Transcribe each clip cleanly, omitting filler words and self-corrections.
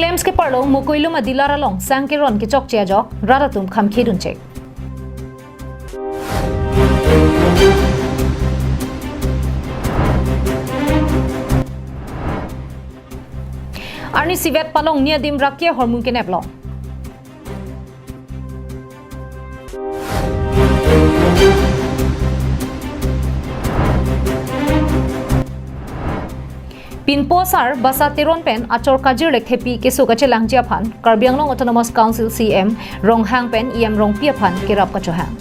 lems ke parlo mukoilum adilara long sang ke ron ke chok che jok raratum kham khidun chek arni sivet palong nia dim rakia hormun ke neplong Pinposar basa tiron pen achor kajir lek hepi kesu kache langjia phan Karbianglong Autonomous Council CM rong hang pen em rong pia phan kirap kacho hang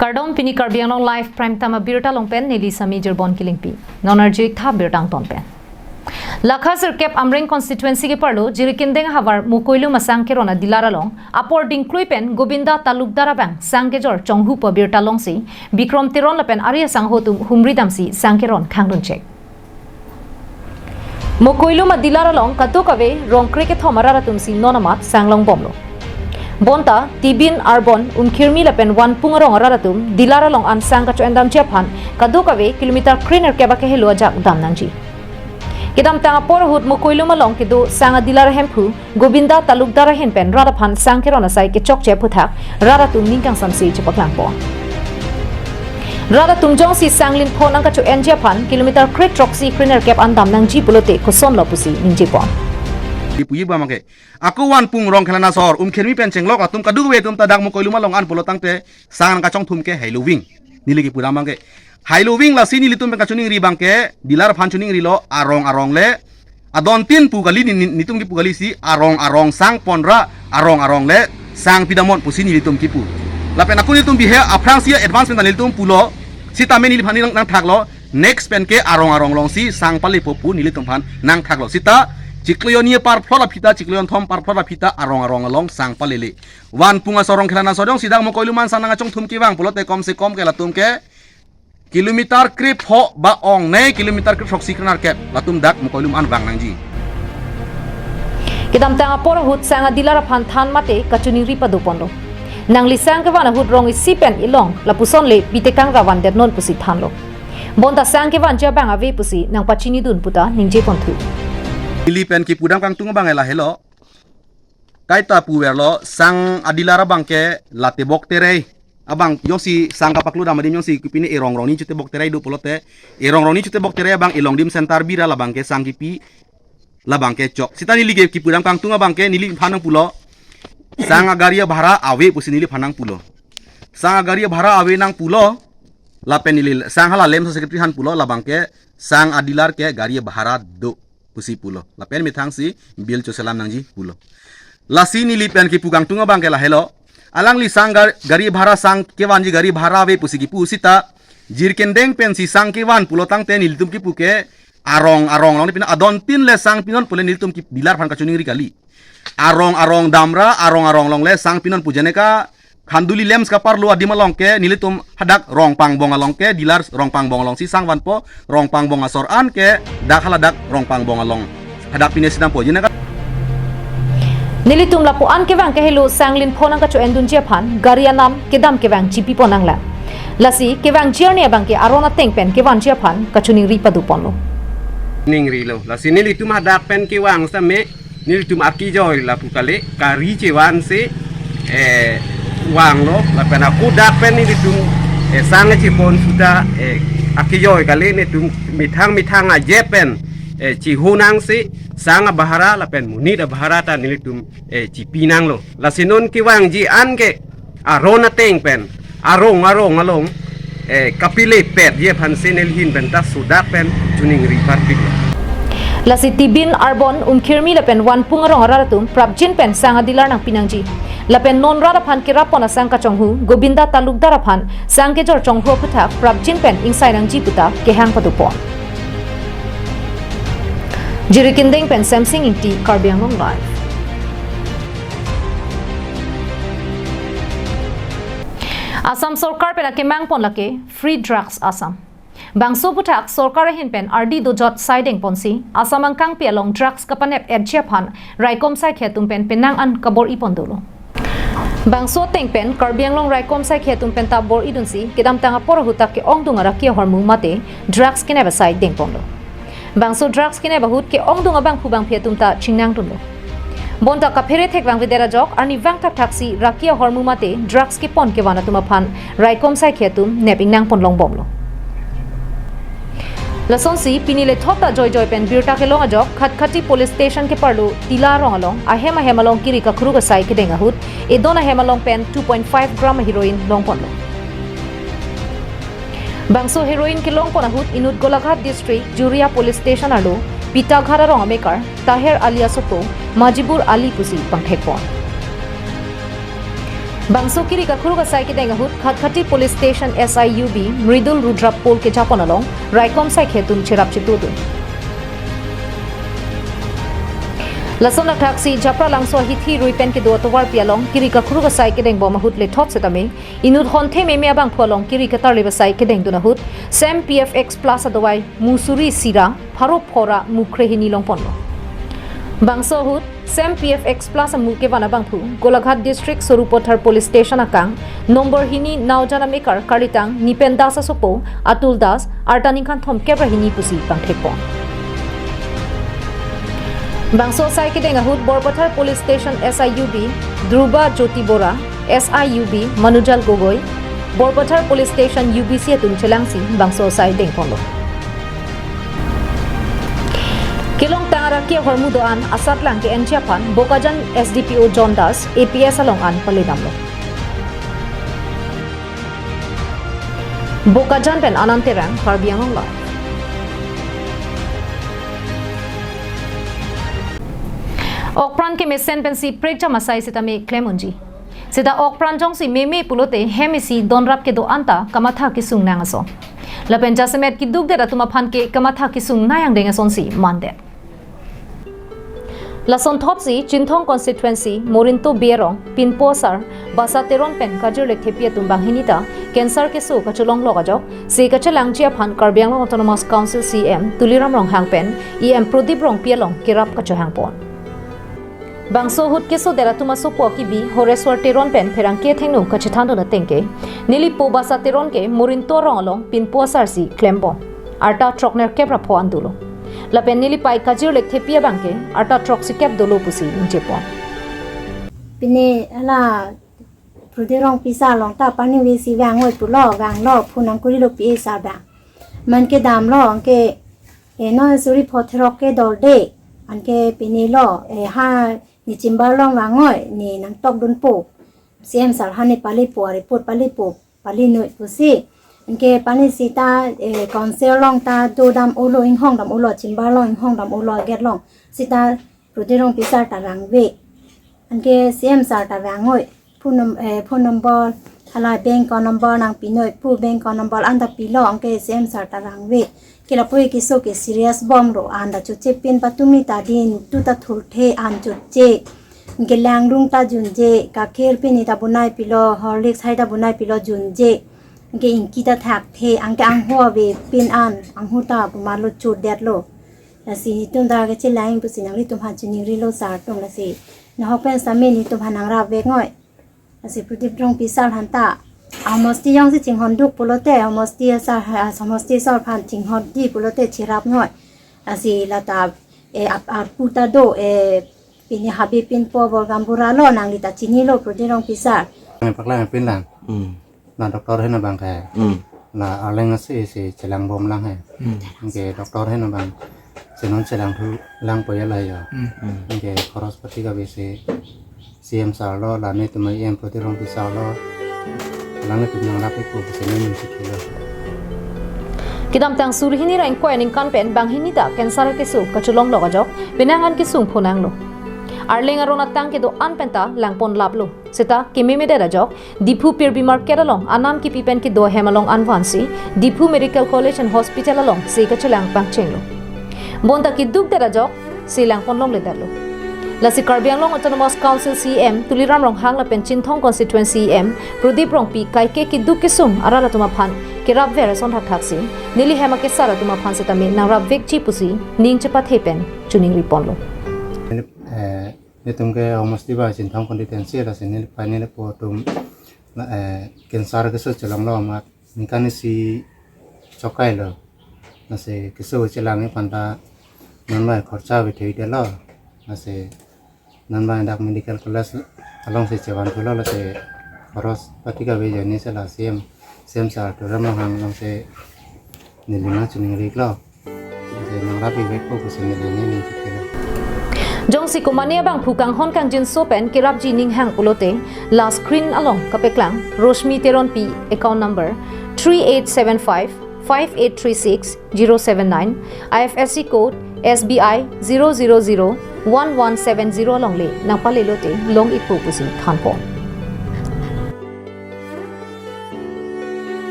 Kardom pini Karbianglong live prime time birta longpen neli sami jerbon kilingpi nonarji tha birtang tonpen Lakhasir kep amreng constituency ke parlo jirikindeng havar mukoilu masang ke rona dilara long apor dingkluipen Gobinda talukdara bang sangkejor chonghu pa birta longsi Bikrom tiron lapen arya sanghotum humridamsi sangkeron khangrun chek Mukoilu ma dilara long katukave rongkre ke thomara ratumsi nonamat sanglong bomlo Bonta tibin arbon kirmi lapen wan pungarong raratum dilara long an sang kacho endam japan kadukave kilometer kriner keba ke helo jak dam nangji kidam tanga por hut mukoilu malong kidu sanga dilara hempu Gobinda talukdara henpen rarapan sangkerona sai ke chokche puthak raratum ningkang samsi chepaklang po raratum jongsi sanglin phonang kacho en japan kilometer kret troxi kriner kep andam nangji pulote koson lopusi ningji po Puyi ba mangke aku wan pung rong khelana sor khermi pen chenglok atum kadu we tum tadak mo koiluma long an polo tangte sang ka chong thum ke hailoving nili ki pura mangke hailoving la sini litum ka chuning ri bangke dilar phan chuning ri lo arong le adon tin pu gali nitum ki pu gali si arong sang ponra arong le sang pidamon pusini litum ki pu la pen aku litum bihe aprang sia advancement litum pulo sita me nili phani nang thaklo next pen ke arong long si sang pali popu nili tum phan nang thaklo sita Ciklion ye par flora pita ciklion thom par flora pita arong along sang palele wan punga sorong khelana sodong sidang mo koiluman sananga chong thum ki wang pulote kom se kom ke latum ke kilometer krip ho ba ong ne kilometer krip sok siknar ke latum dak mo koilum an wang nangji kidam tanga por hut sanga dilara phan than mate kachuni ri padu pondo nangli sang ke wana hut rong sipen ilong lapuson le bitekang rawan det non pusi thanlo bonta sang ke wan ja bang ave pusi nang pachini dun puta ningje ponthu Ilipen ki pudam kang tunga bangela helo kaita puwerlo sang adilara bangke late boktere abang yosi sang kapaklu damadim yosi kipini erong ni chute boktere du polote erong ni chute boktere bang ilong dim sentar bira la bangke sang kipi la bangke chok sitani lige ki pudam kang tunga bangke nili phanang pulo sang agaria bhara awe pusi nili phanang pulo sang agaria bhara awe nang pulo la penilil sang hala lem secretary han pulo la bangke sang adilar ke garia bhara do pusi pulo la pen mitang si bil cho selam nangji pulo la sini li pen ki pugang tunga bang ke la helo alang li sang gari bhara sang ke wanji gari bhara ve pusi ki pusita jirkendeng pen si sang ke wan pulo tang te niltum ki puke arong long ni pin adon tin le sang pinon pule niltum ki dilar phan ka chuning ri kali arong damra arong long le sang pinon pujane ka khanduli lems ka parlo adima long ke nilitum hadak rong pang bong along ke dilar rong pang bong along si sang wan po rong pang bong asor an ke dak haladak rong pang bong along hadak pines sidang po jina ka nilitum lapo an ke wang ke helo sanglin phonang ka cho endun je phan garia nam kedam ke wang chipi ponang la lasi ke wang journey bang ke arona teng pen ke wan je phan ka chuning ri padu ponlo ning ri lo lasi nilitum hadak pen ke wang sa me nilitum aki joy la pukale kari che wan se wang lo la pena kuda pen ni tum sang chi pon suda akiyoy kali ni tum mitang a jepen chi hunang si sang bahara la pen muni da bahara ta ni tum chi pinang lo la sinon ki wang ji an ke arona teng pen arong along kapile pet ye phan senel hin pen ta suda pen tuning ri partik lasi tibin arbon kirmi lapen wan pungarong raratum prabjin pen sanga dilar nang pinangji lapen non rara phan kira pona sang ka chonghu Gobinda talukdara phan sang ke jor chonghu putha prabjin pen insai nang ji puta ke hang padu po jirikindeng pen samsing inti Karbianglong live Assam Sarkar pela ke mang pon lake free drugs Assam. Bangso putak Sarkar hin pen RD do jot siding ponsi Assam ang kang pia long drugs kapanep edche phan raikom sai khetum pen penang an kabor ipon dolo. Bangso teng pen karbiang long raikom sai khetum pen ta bor idunsi kidam tanga por hutak ke ong dunga rakia hormu mate drugs kine ba sai ding ponlo. Bangso drugs kine ba hut ke ong dunga bang phubang phetum ta chingnang tunlo. Bonta kaphere thek bang videra jok arni wang tap taxi rakia hormu mate drugs ke pon ke wana tuma phan raikom sai khetum neping nang pon long bomlo. Lasonsi pinile thota joy pen birta ke long ajok khatkhati police station ke parlu tila rong along ahema hemalong kiri ka khuru ga sai ke denga hut e dona hemalong pen 2.5 gram heroin long pon lo. Bangso heroin ke long pon hut inut golaghat district Juria police station alu Pita Ghara rong amekar Taher Alia Sopo Majibur Ali Pusi pangthekpon. Bangso kiri ka khuru ga sai ke denga hut khatkhati police station SIUB Mridul Rudra Pol ke japon along raikom sai khetum chirap chitudun. Lasona taxi japra langso hithi ruipen ke do towar pialong kiri ka khuru ga sai ke deng bom hut le thot setame inut honthe me abang pholong kiri ka tar le sai ke deng duna hut Sam PFX Plus adawai Musuri Sira Pharo Phora Mukre hini long ponlo. Bangso hut Sam PFX Plus muke wana bangphu Golaghat district Sorupothar police station akang number hini naujana mekar karitang Nipen Das Sopo Atul Das Artaning khan thom kebra hini pusi pangthekpon. Bangso sai ke denga hut Borpathar police station SIUB Dhruba Jyoti Bora SIUB Manujal Gogoi Borpathar police station UBC atun chelangsi bangso sai deng ponlo. Kilong tangara kia hormudo an asat lang ke Enchiapan Bokajan SDPO John Das APS along an palidamlo. Bokajan pen ananterang karbiang long live. Okpran ke mesen pen si prekja masai sita me klemunji. Sita okpran jong si meme pulote hemisi donrap ke do anta kamatha ki sung nangaso. Lapen jasemet ki dug dera tuma phan ke kamatha ki sung nayang dengason si mande. Lason thopsi Chinthong constituency Morinto Berong Pinposar Basateron pen kajur lekhepia tumbang hinita cancer ke su kachulong logajok se kachalang chia phan Karbiang Autonomous Council CM Tuliram rong hangpen EM Prodip rong pialong kirap kachohangpon. Bangso hut keso dera tuma sopo ki bi horeswar teron pen pherang ke thengnu kachithando na tengke nili po Basateron ke Morinto rong along Pinposar si klembo arta trokner kebra pho andulo. Lapen nili pai kajir lek thepia bangke arta truck si kep dolo pusi injepon pine ala pruderong pisa long ta pani we si wang oi pulo wang lo phunang kuri lo pi sa ba man ke dam lo ke e no suri photrok ke dol de an ke pine lo e ha ni chimba long wang oi ni nang tok dun pu sem sal ha ni pali pu ari put pali noi pusi ke pani sita council long ta do dam olo ing hong dam olo chimba long ing hong dam olo get long sita pruderong pisa ta rang we anke sem sar ta wangoi phone number hala bank number nang pinoi pu bank number anda pilo anke sem sar ta rang we kila poi ki so ke serious bomb ro anda chu che pin patumi ta din tu ta thur the an chu che ke lang rung ta jun je ka kher pini ta bunai pilo horlicks hai ta bunai pilo jun je ke inkita thak the angke ang ho we pin an ang hu ta ma lo chu det lo la si tum da ke che lain pu sin ang li tum ha chini ri lo sa tum la si na ho pen sa me ni tum hanang ra ve ngoi la si putip rong pi sal han ta amosti yang si ching hon duk pulote amosti sa amosti sa phan ching hon di pulote chirap ngoi la si la ta e ap puta do pin habi pin po bor gambura lo nang li ta chini lo putip rong pi sal pakla pin lang na doktor hen bang ka na aleng se chelang bom lang hai ke doktor hen bang senon chelang thu lang po yala ya ke khoros pati ka bese CM sa lo la ne tumai em poti rong pi sa lo lang tu nang rapi ko se ne min sikilo Kidam tang surhini rain ko ening kan pen bang hinita cancer ke su kachulong logajok pinangan ki sung phunang lo Arling arona tang ke do anpenta langpon lablo seta kimeme de rajok Diphu Pirbi Market along anan ki pipen ki do hemalong anvansi Diphu Medical College and Hospital along se ka chalang pangchenglo bonta ki duk de rajok se langpon long le darlo Lasi Karbi Anglong Autonomous Council CM tuliram rong hang la pen Chinthong constituency CM Pradip rong pi kai ke ki du kisung ara la tuma phan ke rap vera son thak thak si nili hema ke sara tuma phan se tami nang rap vek chi pusi ning chepa thepen chuning ripon lo ni tumke almost diba Chinthong constituency la sinil panil po tum kensar ke so chelang lo mat ningkan si chokai lo na se ke so chelang ni panta nan mai kharcha bi thei de lo na se nan mai dak medical college along se chewan thulo la se horos patika be jani se la sem sa to ram hang long se nilina chuning rik lo se nang rapi vek ko se nilini ni chikela Jong si kumania bang phukang hon kang jin sopen kirap ji ning hang ulote last screen along kapeklang Roshmi Teron P account number 3875 5836 079 IFSC code SBI 0001170 long le nang pale lote long ipu pusi thanpo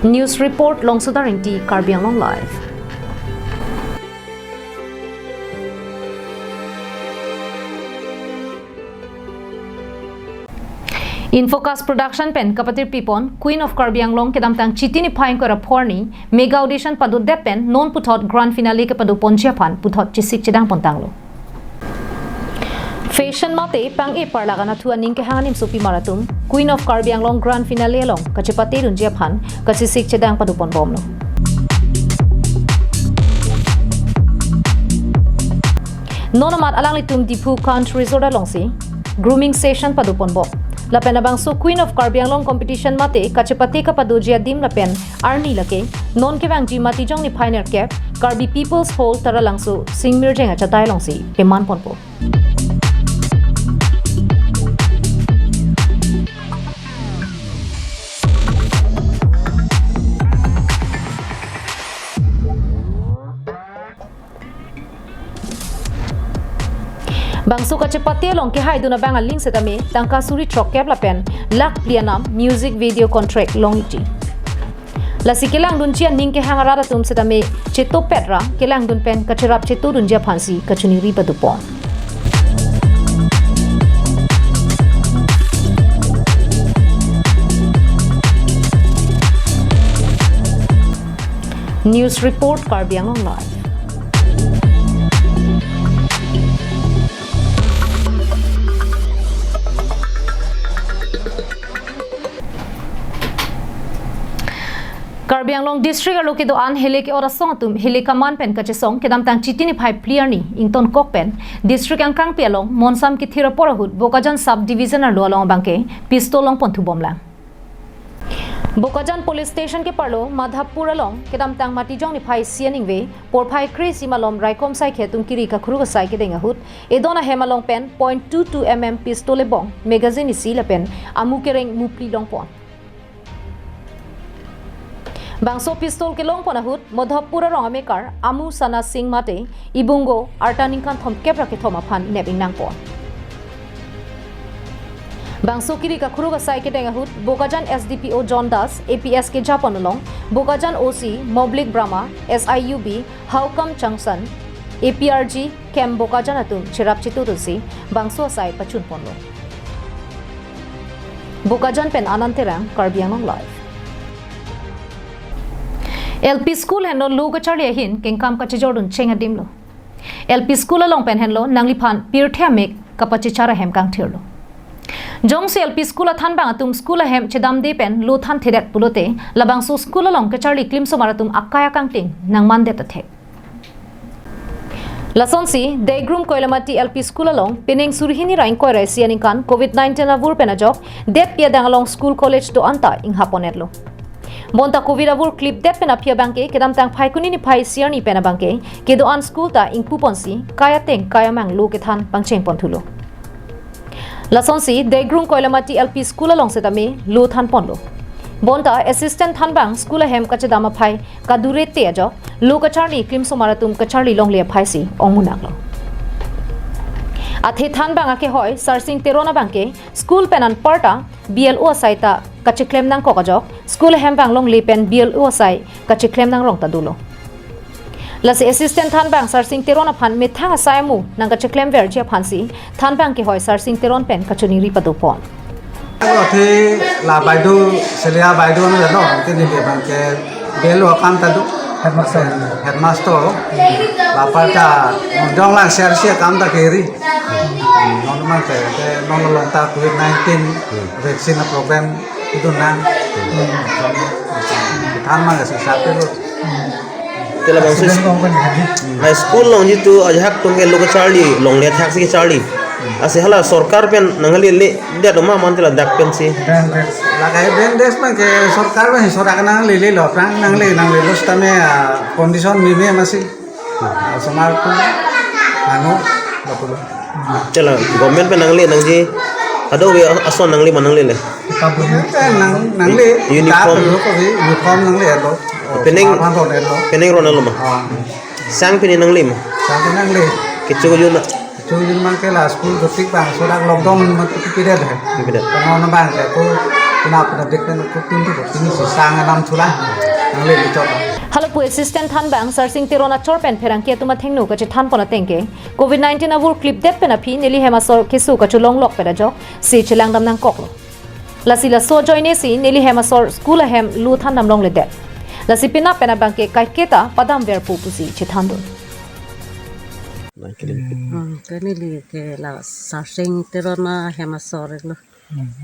News report long sudaring ti Karbi Anglong live Infocast production pen kapatir pipon Queen of Karbi Anglong kedam tang chitini phaing ko raporni mega audition padu depen non puthot grand finale ke padu ponchia phan puthot chisik chedang pontanglo Fashion mate pang e parlaga na thu aning ke hanganim sopi maratum Queen of Karbi Anglong grand finale long kachepate runjia phan kachisik chedang padu pon bomlo Nonamat alang litum dipu country resort alongsi grooming session padu pon bom Lapen abang so Queen of Karbi Anglong competition mate kachepate ka padujia dim lapen arni lake non ke bang ji mati jong ni pioneer cap Karbi People's Hall taralang so singmir jenga chatai longsi peman ponpo Bangso kachepate long ke haiduna bang aling setame tangka suri truck cap lapen lak plianam music video contract long iti la sikelang dun chia ning ke hangara tum setame cheto petra kelang dun pen kachirap cheto dun ja phansi kachuni ri padupo News report Karbi Anglong live Karbi Anglong district aloke do an hele ke orasong tum hele kaman pen kache song kedam tang chitini phai player ni ington kok pen district angkang pe along monsam ki thira porahut bokajan sub division ar lo along bangke pistol long pon thu bomla Bokajan police station ke parlo madhapur along kedam tang mati jong ni phai sianing ve por phai kri simalom raikom sai khe tum kiri ka khuru ka sai ke denga hut edona hemalong pen .22 mm pistol e bong magazine isi la pen amu kereng mupli long pon Bangso pistol ke long ponahut modhapura rongamekar amu sana singh mate ibungo artaningkan thom kepra ke thoma phan nebing nangpo Bangso kiri ka khuru ga sai ke dengahut Bokajan SDPO John Das APS ke Japan along Bokajan OC Moblik Brahma SIUB Haukam Changsan APRG Kem Bokajan atum chirap chiturusi Bangso sai pachun ponlo Bokajan pen ananterang Karbi Anglong live LP school henlo loga charli hin kengkam ka chejordun chenga dimlo LP school along pen henlo nangli phan pirthya mek kapachi chara hem kang thirlo jong se LP school athan bang atum school hem chedam de pen lo than thedet pulote labang so school along ka charli klim so maratum akaya kang ting nang man de ta the Lasonsi Degrum Koilamati LP school along Penang Surhini Rain Koi Raisianing kan COVID-19 avur penajok det pia dang along school college to anta ing haponetlo Bonta COVID avur clip det pena pia bangke kedam tang phai kuni ni phai siar ni pena bangke kedo an school ta ing puponsi kaya teng kaya mang lo ke than pangcheng ponthulo Lasonsi Degrum Koilamati LP school along setame lo than ponlo Bonta assistant than bang school hem kachedama phai kadure te ajo lo ka charli krim so maratum ka charli long le phai si ongunaklo Athe than bang ake hoy searching terona bangke school penan parta BLO saita kachiklem nang kokajok school hem bang long le pen BLO sai kachiklem nang rong ta dulo lasi assistant than bang sar sing teron aphan me thang asai mu nang ka cheklem ver che phan si than bang ke hoi sar sing teron pen ka chuni ri padu pon thì là bài đu xử lý bài đu nó đó cái gì để bằng cái bé lúa cam ta đu headmaster là phải cả trong là share cam ta kiri nó mang cái nó lòng ta COVID-19 vaccine program itu nang than mang cái sự sát cái luôn Kila bang high school long jitu ajak tungge loka Charlie long lihat hak si Charlie ase hala sorkar pen nangali le dia doma mantila dak pen si là cái bên des mà cái सरकार में सरकार nang lili lo prang nang lili lo stame condition mimi masih semar tu anu betul chala government pen nangali nangji ado we ason nangali manangli le nang lili uniform uniform nang lili lo pening ronal ma sang peni nangli ma sang nang lili kichu yuna Cuma mang ke la school gotik bang sudah lockdown mat pide deh. Pide. Karena bang ke tu kenapa dik kan ku tin tu ini si sang nam chula. Nang le coba. halo pu assistant than bang sar sing teron a chor pen pherang ke tuma thengnu ka che than pona tengke COVID-19 avur clip det pen a phi neli hema sor kesu ka chulong lok peda jo si chilang dam nang kok lasi la so joine si neli hema sor school a hem lu than nam long le det lasi pina pena bang ke kai keta padam ver pu si che than do cái này là cái là sản sinh terona hemasor lo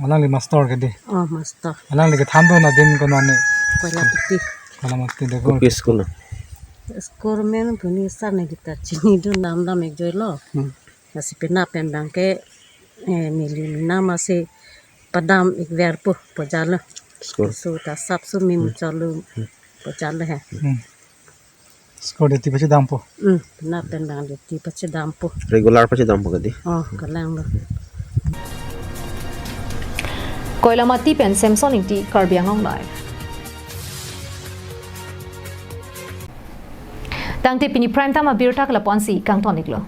Alang li master ke di. master Alang li ke thandu na din ko na ne. quay lại tí Alamat ti de go. kupis kuna score men puni sa ne kita chini do nam nam ek joy lo kasi pina pen bang ke nili nama se padam ek verpo pojalo score so ta sap su mi muchalu pojalo hai Score de ti pa dampo. pina pen bang de ti pache dampo regular pa si dampo kadi kalang lo koila mati pen samsung ti karbiang ong live tangte pini prime time abir tak la ponsi kang tonik lo